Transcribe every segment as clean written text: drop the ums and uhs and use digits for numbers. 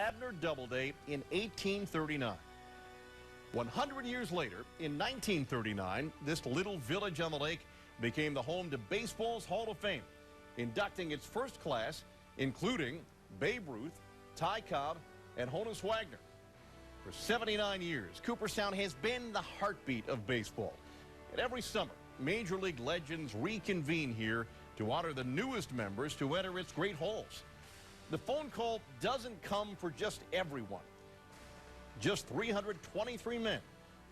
Radnor Doubleday in 1839. 100 years later, in 1939, this little village on the lake became the home to baseball's Hall of Fame, inducting its first class, including Babe Ruth, Ty Cobb, and Honus Wagner. For 79 years, Cooperstown has been the heartbeat of baseball. And every summer, Major League legends reconvene here to honor the newest members to enter its great halls. The phone call doesn't come for just everyone. Just 323 men,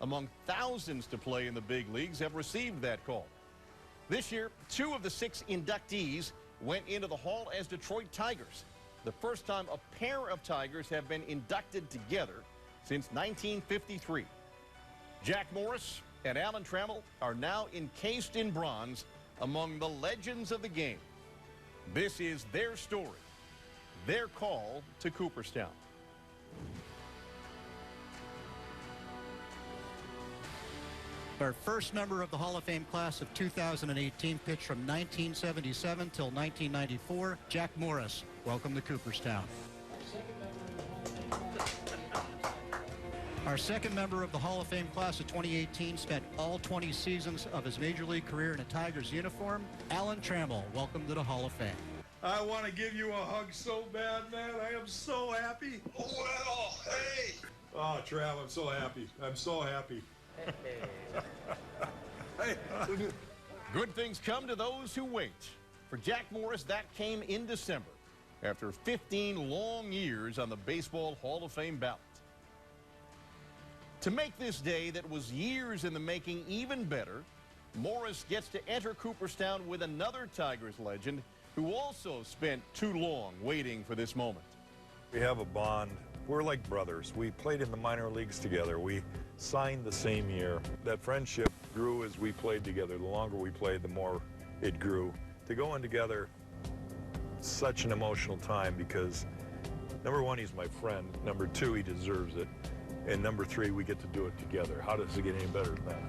among thousands to play in the big leagues, have received that call. This year, 2 of the 6 inductees went into the hall as Detroit Tigers, the first time a pair of Tigers have been inducted together since 1953. Jack Morris and Alan Trammell are now encased in bronze among the legends of the game. This is their story, their call to Cooperstown. Our first member of the Hall of Fame class of 2018 pitched from 1977 till 1994, Jack Morris. Welcome to Cooperstown. Our second member of the Hall of Fame class of 2018 spent all 20 seasons of his Major League career in a Tigers uniform, Alan Trammell. Welcome to the Hall of Fame. I want to give you a hug so bad, man. I am so happy. Oh, well, hey. Oh, Trav, I'm so happy. I'm so happy. Hey. Good things come to those who wait. For Jack Morris, that came in December, after 15 long years on the Baseball Hall of Fame ballot. To make this day that was years in the making even better, Morris gets to enter Cooperstown with another Tigers legend who also spent too long waiting for this moment. We have a bond. We're like brothers. We played in the minor leagues together. We signed the same year. That friendship grew as we played together. The longer we played, the more it grew. To go in together, such an emotional time because, number one, he's my friend. Number two, he deserves it. And number three, we get to do it together. How does it get any better than that?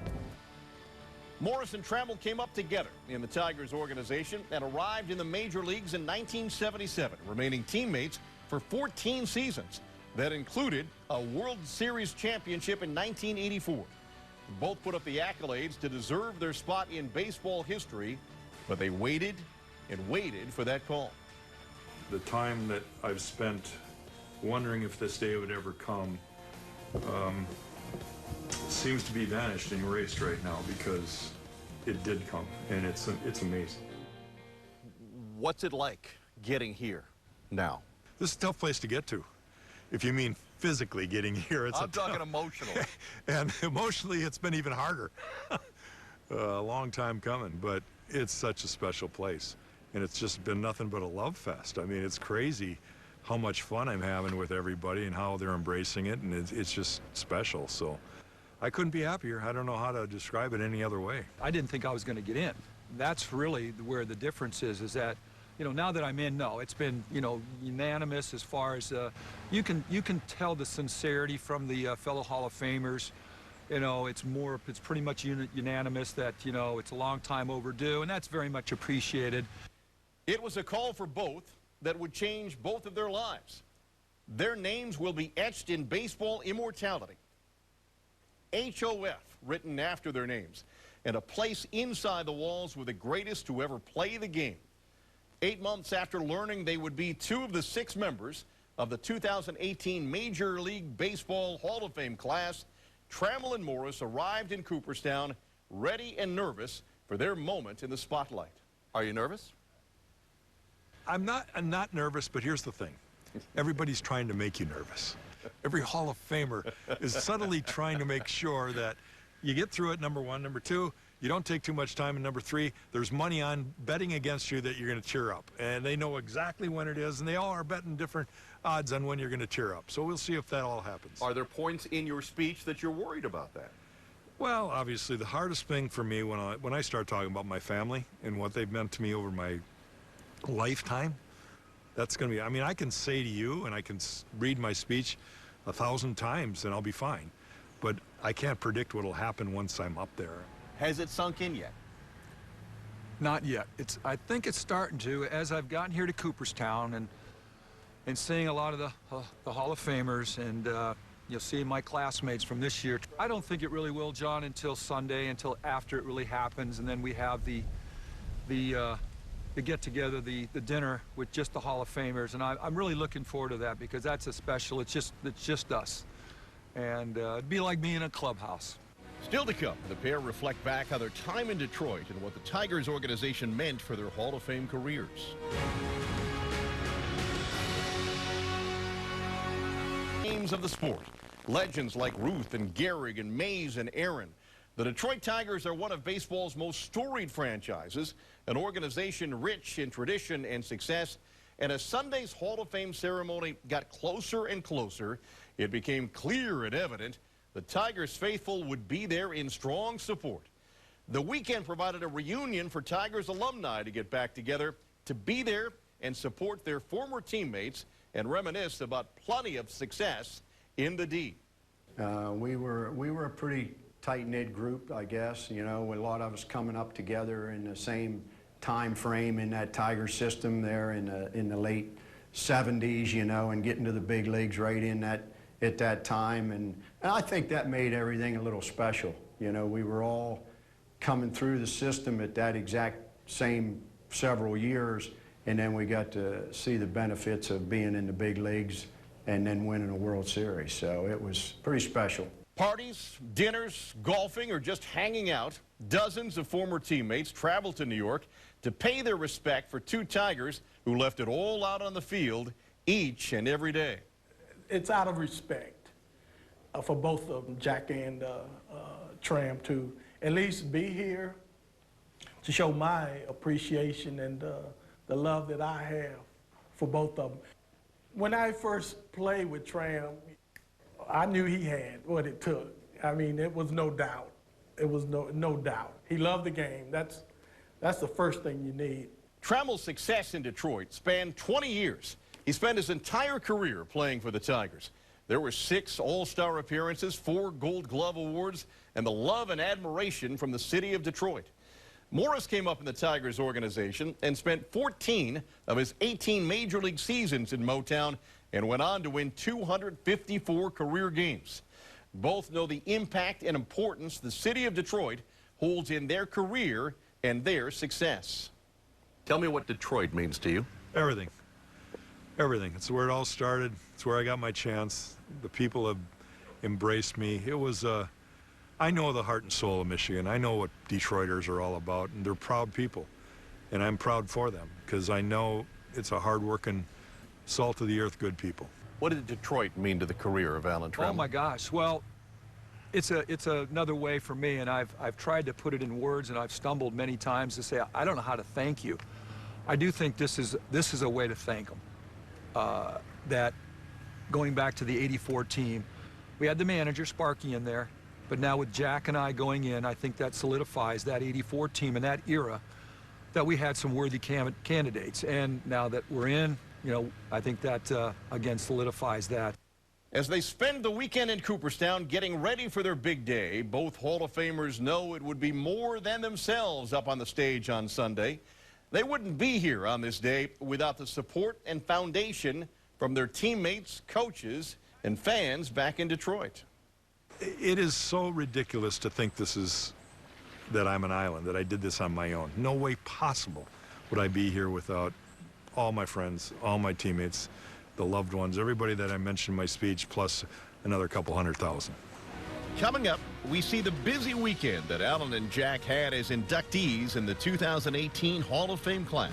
Morris and Trammell came up together in the Tigers organization and arrived in the major leagues in 1977, remaining teammates for 14 seasons. That included a World Series championship in 1984. Both put up the accolades to deserve their spot in baseball history, but they waited and waited for that call. The time that I've spent wondering if this day would ever come seems to be vanished and erased right now because it did come, and it's amazing. What's it like getting here now? This is a tough place to get to. If you mean physically getting here, I'm talking emotional. And emotionally, it's been even harder. A long time coming, but it's such a special place. And it's just been nothing but a love fest. I mean, it's crazy how much fun I'm having with everybody and how they're embracing it, and it's just special. So I couldn't be happier. I don't know how to describe it any other way. I didn't think I was going to get in. That's really where the difference is that, you know, now that I'm in, no, it's been, you know, unanimous as far as you can tell the sincerity from the fellow Hall of Famers. You know, it's pretty much unanimous that, you know, it's a long time overdue, and that's very much appreciated. It was a call for both that would change both of their lives. Their names will be etched in baseball immortality. HOF written after their names, and a place inside the walls with the greatest to ever play the game. 8 months after learning they would be 2 of the 6 members of the 2018 Major League Baseball Hall of Fame class, Trammell and Morris arrived in Cooperstown ready and nervous for their moment in the spotlight. Are you nervous? I'm not nervous, but here's the thing. Everybody's trying to make you nervous. Every Hall of Famer is subtly trying to make sure that you get through it, number one. Number two, you don't take too much time. And number three, there's money on betting against you that you're going to cheer up. And they know exactly when it is, and they all are betting different odds on when you're going to cheer up. So we'll see if that all happens. Are there points in your speech that you're worried about that? Well, obviously, the hardest thing for me when I start talking about my family and what they've meant to me over my lifetime, that's going to be, I mean, I can say to you and I can read my speech 1,000 times and I'll be fine. But I can't predict what will happen once I'm up there. Has it sunk in yet? Not yet. I think it's starting to as I've gotten here to Cooperstown, and and seeing a lot of the Hall of Famers, and you'll see my classmates from this year. I don't think it really will, John, until Sunday, until after it really happens, and then we have the get-together, the dinner with just the Hall of Famers, and I'm really looking forward to that because that's a special. It's just us, and it'd be like being in a clubhouse. Still to come, the pair reflect back on their time in Detroit and what the Tigers organization meant for their Hall of Fame careers. Names of the sport. Legends like Ruth and Gehrig and Mays and Aaron. The Detroit Tigers are one of baseball's most storied franchises, an organization rich in tradition and success. And as Sunday's Hall of Fame ceremony got closer and closer, it became clear and evident the Tigers faithful would be there in strong support. The weekend provided a reunion for Tigers alumni to get back together, to be there and support their former teammates and reminisce about plenty of success in the D. We were a pretty tight-knit group, I guess, you know, with a lot of us coming up together in the same time frame in that Tiger system there in the late 70s, you know, and getting to the big leagues right at that time. And I think that made everything a little special. You know, we were all coming through the system at that exact same several years, and then we got to see the benefits of being in the big leagues and then winning a World Series. So it was pretty special. Parties, dinners, golfing, or just hanging out, dozens of former teammates traveled to New York to pay their respect for two Tigers who left it all out on the field each and every day. It's out of respect for both of them, Jack and Tram, to at least be here to show my appreciation and the love that I have for both of them. When I first played with Tram, I knew he had what it took. I mean, it was no doubt. It was no doubt. He loved the game. That's the first thing you need. Trammell's success in Detroit spanned 20 years. He spent his entire career playing for the Tigers. There were 6 All-Star appearances, 4 Gold Glove awards, and the love and admiration from the city of Detroit. Morris came up in the Tigers organization and spent 14 of his 18 Major League seasons in Motown and went on to win 254 career games. Both know the impact and importance the city of Detroit holds in their career and their success. Tell me what Detroit means to you. Everything. Everything. It's where it all started. It's where I got my chance. The people have embraced me. It was, I know the heart and soul of Michigan. I know what Detroiters are all about, and they're proud people. And I'm proud for them because I know it's a hard-working, salt-of-the-earth good people. What did Detroit mean to the career of Alan Trammell? Oh my gosh, well, it's another way for me, and I've tried to put it in words, and I've stumbled many times to say I don't know how to thank you. I do think this is a way to thank them. That going back to the '84 team, we had the manager Sparky in there, but now with Jack and I going in, I think that solidifies that '84 team and that era that we had some worthy candidates. And now that we're in, you know, I think that again solidifies that. As they spend the weekend in Cooperstown getting ready for their big day, both Hall of Famers know it would be more than themselves up on the stage on Sunday. They wouldn't be here on this day without the support and foundation from their teammates, coaches, and fans back in Detroit. It is so ridiculous to think that I'm an island, that I did this on my own. No way possible would I be here without all my friends, all my teammates, the loved ones, everybody that I mentioned in my speech, plus another couple 100,000. Coming up, we see the busy weekend that Alan and Jack had as inductees in the 2018 Hall of Fame class.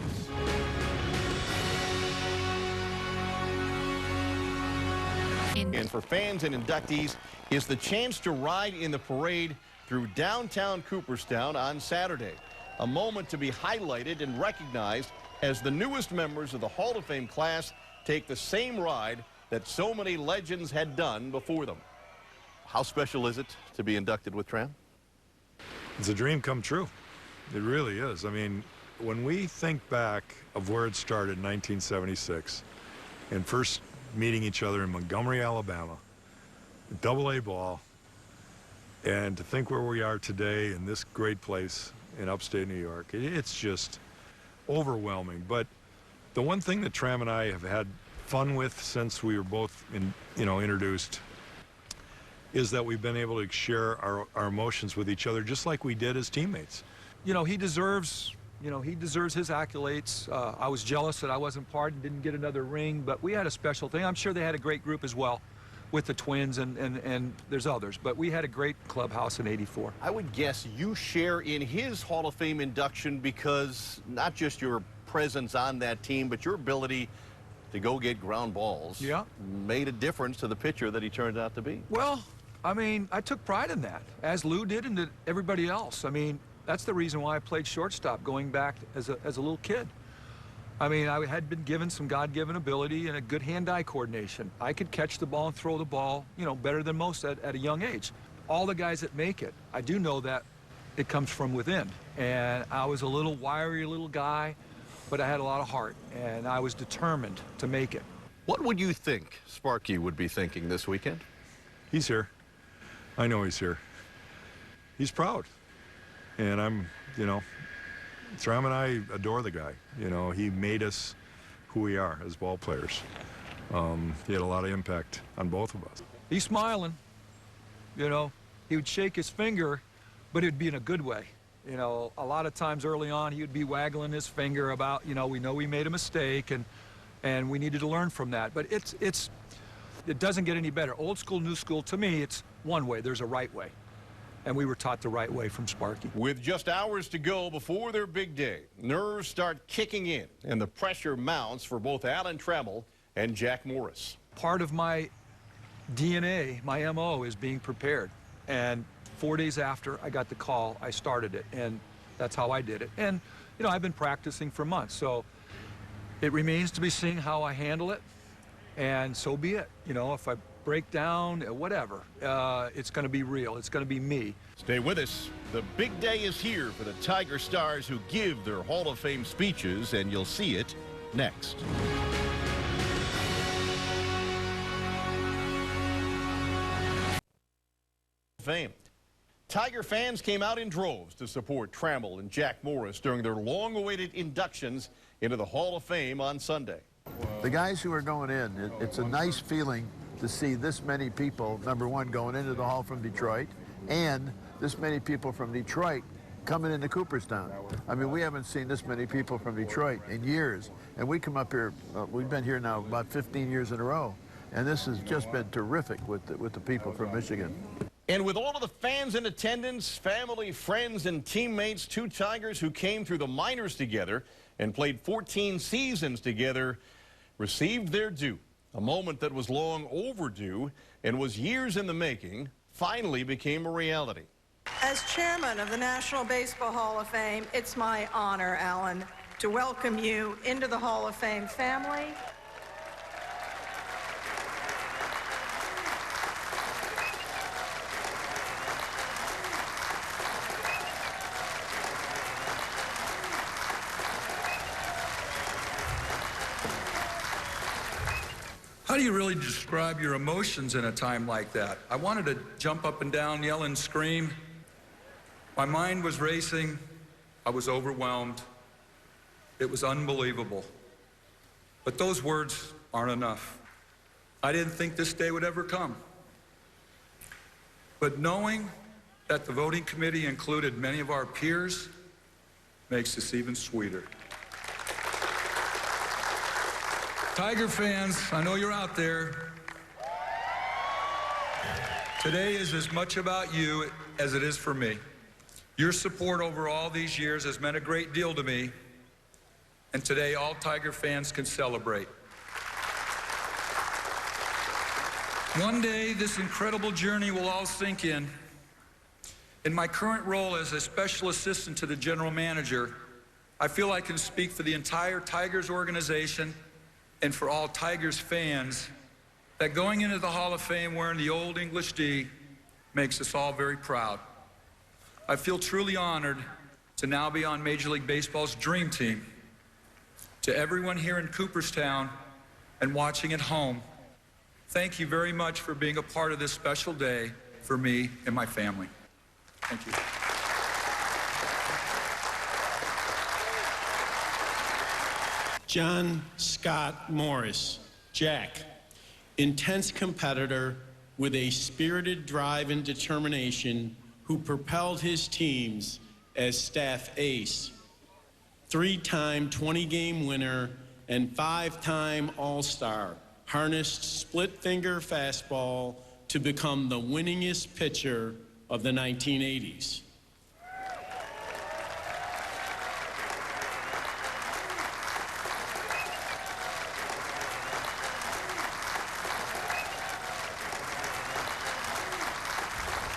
And for fans and inductees is the chance to ride in the parade through downtown Cooperstown on Saturday. A moment to be highlighted and recognized as the newest members of the Hall of Fame class take the same ride that so many legends had done before them. How special is it to be inducted with Tram? It's a dream come true. It really is. I mean, when we think back of where it started in 1976 and first meeting each other in Montgomery, Alabama, AA ball, and to think where we are today in this great place in upstate New York, it's just overwhelming. But the one thing that Tram and I have had fun with since we were both introduced is that we've been able to share our emotions with each other just like we did as teammates. You know, he deserves his accolades. I was jealous that I wasn't part and didn't get another ring, but we had a special thing. I'm sure they had a great group as well with the Twins and there's others, but we had a great clubhouse in '84. I would guess you share in his Hall of Fame induction because not just your presence on that team, but your ability to go get ground balls made a difference to the pitcher that he turned out to be. Well, I mean, I took pride in that, as Lou did and everybody else. I mean, that's the reason why I played shortstop going back as a little kid. I mean, I had been given some God-given ability and a good hand-eye coordination. I could catch the ball and throw the ball, better than most at a young age. All the guys that make it, I do know that it comes from within. And I was a little wiry little guy, but I had a lot of heart, and I was determined to make it. What would you think Sparky would be thinking this weekend? He's here. I know he's here. He's proud. And I'm, Trammell and I adore the guy. He made us who we are as ball players. He had a lot of impact on both of us. He's smiling. He would shake his finger, but it'd be in a good way. A lot of times early on, he would be waggling his finger about, we know we made a mistake and we needed to learn from that. But it doesn't get any better. Old school, new school, to me, it's one way. There's a right way. And we were taught the right way from Sparky. With just hours to go before their big day, nerves start kicking in, and the pressure mounts for both Alan Trammell and Jack Morris. Part of my DNA, my MO, is being prepared. And 4 days after I got the call, I started it, and that's how I did it. And, I've been practicing for months, so it remains to be seen how I handle it, and so be it. If I break down, whatever, it's going to be real. It's going to be me. Stay with us. The big day is here for the Tiger stars who give their Hall of Fame speeches, and you'll see it next. Fame. Tiger fans came out in droves to support Trammell and Jack Morris during their long-awaited inductions into the Hall of Fame on Sunday. The guys who are going in, it's a nice feeling to see this many people, number one, going into the Hall from Detroit, and this many people from Detroit coming into Cooperstown. I mean, we haven't seen this many people from Detroit in years, and we come up here, we've been here now about 15 years in a row, and this has just been terrific with the people from Michigan. And with all of the fans in attendance, family, friends, and teammates, two Tigers who came through the minors together and played 14 seasons together received their due. A moment that was long overdue and was years in the making finally became a reality. As chairman of the National Baseball Hall of Fame, it's my honor, Alan, to welcome you into the Hall of Fame family. How do you really describe your emotions in a time like that? I wanted to jump up and down, yell and scream. My mind was racing. I was overwhelmed. It was unbelievable. But those words aren't enough. I didn't think this day would ever come. But knowing that the voting committee included many of our peers makes this even sweeter. Tiger fans, I know you're out there. Today is as much about you as it is for me. Your support over all these years has meant a great deal to me, and today all Tiger fans can celebrate. One day, this incredible journey will all sink in. In my current role as a special assistant to the general manager, I feel I can speak for the entire Tigers organization and for all Tigers fans that going into the Hall of Fame wearing the old English D makes us all very proud. I feel truly honored to now be on Major League Baseball's dream team. To everyone here in Cooperstown and watching at home, thank you very much for being a part of this special day for me and my family. Thank you. John Scott Morris, Jack, intense competitor with a spirited drive and determination who propelled his teams as staff ace, 3-time 20-game winner and 5-time All-Star, harnessed split-finger fastball to become the winningest pitcher of the 1980s.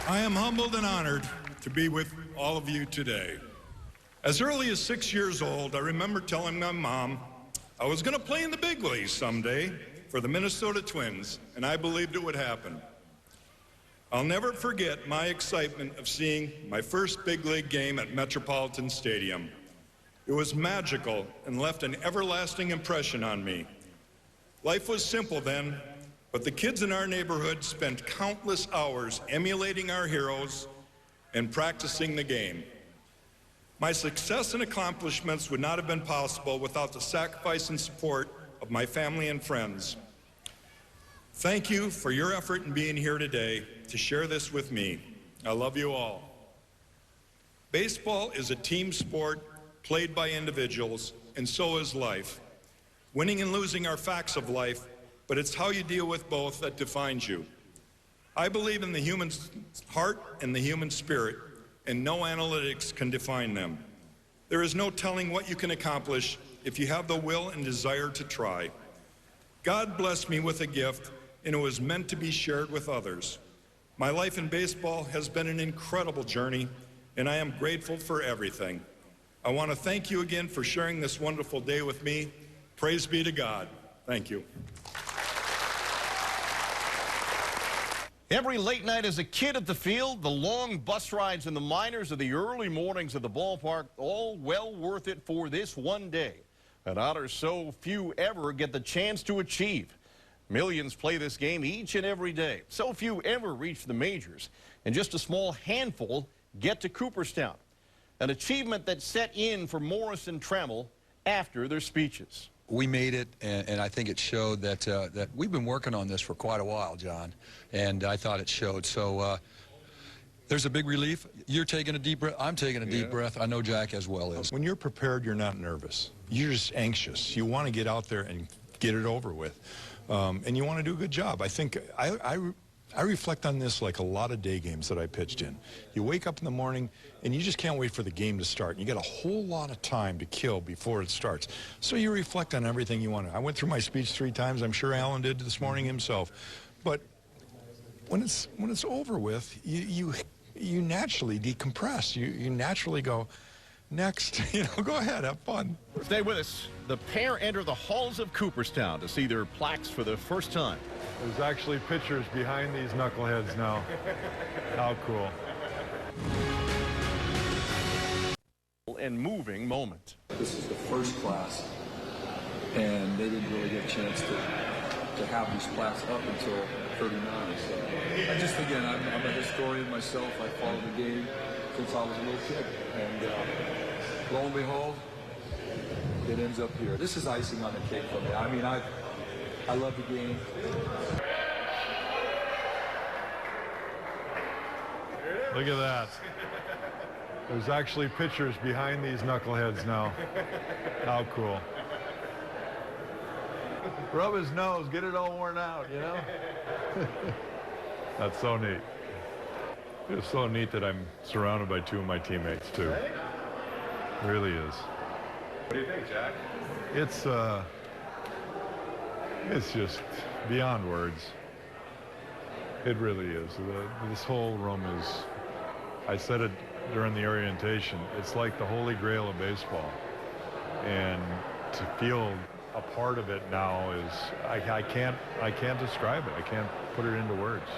I am humbled and honored to be with all of you today. As early as 6 years old, I remember telling my mom I was going to play in the big leagues someday for the Minnesota Twins, and I believed it would happen. I'll never forget my excitement of seeing my first big league game at Metropolitan Stadium. It was magical and left an everlasting impression on me. Life was simple then, but the kids in our neighborhood spent countless hours emulating our heroes and practicing the game. My success and accomplishments would not have been possible without the sacrifice and support of my family and friends. Thank you for your effort in being here today to share this with me. I love you all. Baseball is a team sport played by individuals, and so is life. Winning and losing are facts of life, but it's how you deal with both that defines you. I believe in the human heart and the human spirit, and no analytics can define them. There is no telling what you can accomplish if you have the will and desire to try. God blessed me with a gift, and it was meant to be shared with others. My life in baseball has been an incredible journey, and I am grateful for everything. I want to thank you again for sharing this wonderful day with me. Praise be to God. Thank you. Every late night as a kid at the field, the long bus rides in the minors, or the early mornings at the ballpark, all well worth it for this one day. An honor so few ever get the chance to achieve. Millions play this game each and every day. So few ever reach the majors, and just a small handful get to Cooperstown. An achievement that set in for Morris and Trammell after their speeches. We made it, and I think it showed that that we've been working on this for quite a while, John, and I thought it showed. So there's a big relief. You're taking a deep breath. I'm taking a deep breath. I know Jack as well is. When you're prepared, you're not nervous. You're just anxious. You want to get out there and get it over with, and you want to do a good job. I think I reflect on this like a lot of day games that I pitched in. You wake up in the morning and you just can't wait for the game to start. You got a whole lot of time to kill before it starts. So you reflect on everything you want to. I went through my speech 3 times. I'm sure Alan did this morning himself. But when it's over with, you naturally decompress. You naturally go, next, go ahead, have fun. Stay with us. The pair enter the halls of Cooperstown to see their plaques for the first time. There's actually pictures behind these knuckleheads now. How cool. And moving moment. This is the first class, and they didn't really get a chance to have these plaques up until 39. So I just, again, I'm a historian myself. I followed the game since I was a little kid, and lo and behold, it ends up here. This is icing on the cake for me. I mean, I love the game. Look at that. There's actually pictures behind these knuckleheads now. How cool. Rub his nose, get it all worn out, That's so neat. It's so neat that I'm surrounded by 2 of my teammates, too. It really is. What do you think, Jack? It's just beyond words. It really is. This whole room is, I said it during the orientation, it's like the holy grail of baseball. And to feel a part of it now is, I can't describe it. I can't put it into words.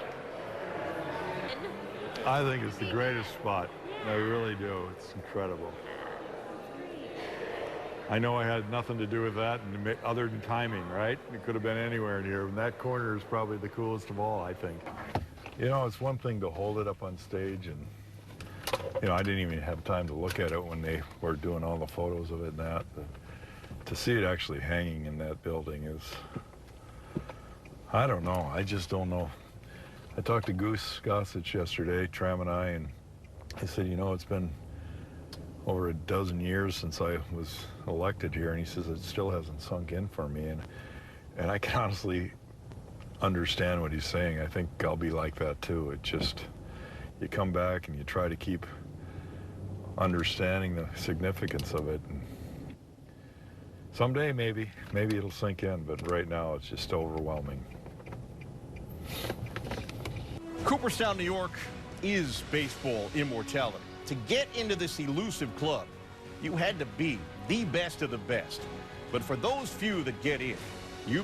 I think it's the greatest spot. I really do. It's incredible. I know I had nothing to do with that other than timing, right? It could have been anywhere in here. And that corner is probably the coolest of all, I think. It's one thing to hold it up on stage, and, I didn't even have time to look at it when they were doing all the photos of it and that. But to see it actually hanging in that building is I don't know. I just don't know. I talked to Goose Gossage yesterday, Tram and I, and he said, you know, it's been over a dozen years since I was elected here, and he says it still hasn't sunk in for me, and I can honestly understand what he's saying. I think I'll be like that too. It just, you come back and you try to keep understanding the significance of it, and someday maybe it'll sink in, but right now it's just overwhelming. Cooperstown, New York is baseball immortality. To get into this elusive club, you had to be the best of the best. But for those few that get in, you